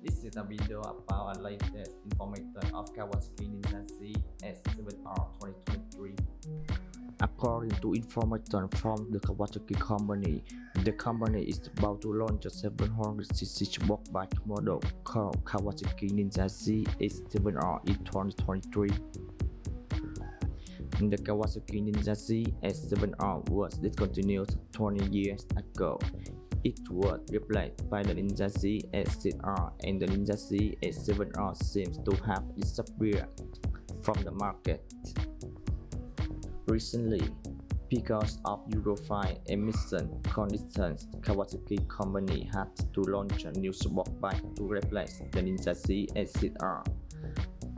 This is a video about the latest information of Kawasaki ZX-7r 2023. According to information from the Kawasaki company, the company is about to launch a 700cc sport bike model called Kawasaki ZX-7r in 2023. The Kawasaki ZX-7r was discontinued 20 years ago. It was replaced by the ZX-7r, and the ZX-7r seems to have disappeared from the market. Recently, because of Euro 5 emission conditions, Kawasaki company had to launch a new sport bike to replace the ZX-7r.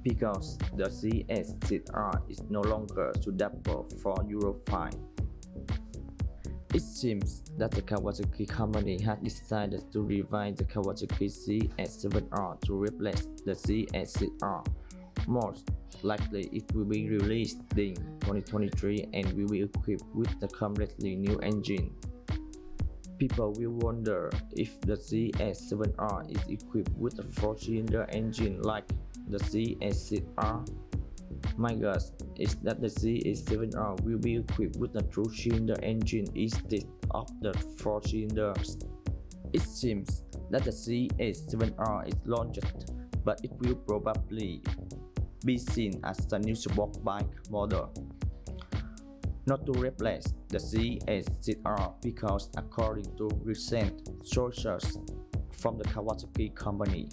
Because the ZX-7r is no longer suitable for Euro 5. It seems that the Kawasaki company has decided to revise the Kawasaki ZX-7r to replace the ZX-7r. Most likely it will be released in 2023 and will be equipped with a completely new engine. People will wonder if the ZX-7r is equipped with a 4-cylinder engine like the ZX-7r. My guess is that the ZX-7r will be equipped with a 2-cylinder engine instead of the 4 cylinders. It seems that the ZX-7r is launched, but it will probably be seen as a new sport bike model, not to replace the ZX-7r, because according to recent sources from the Kawasaki company,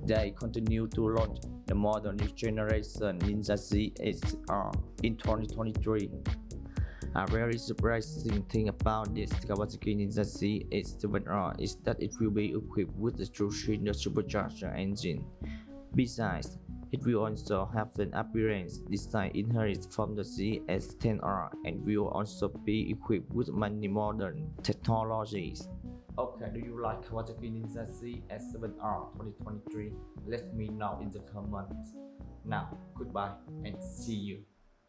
they continue to launch the model new generation Ninja ZX-7r in 2023. A very surprising thing about this Kawasaki Ninja ZX-7r is that it will be equipped with the 2-cylinder Supercharger engine. Besides, it will also have an appearance design inherited from the ZX-10r and will also be equipped with many modern technologies. Okay, do you like Kawasaki Ninja ZX-7r 2023? Let me know in the comments. Now, goodbye and see you.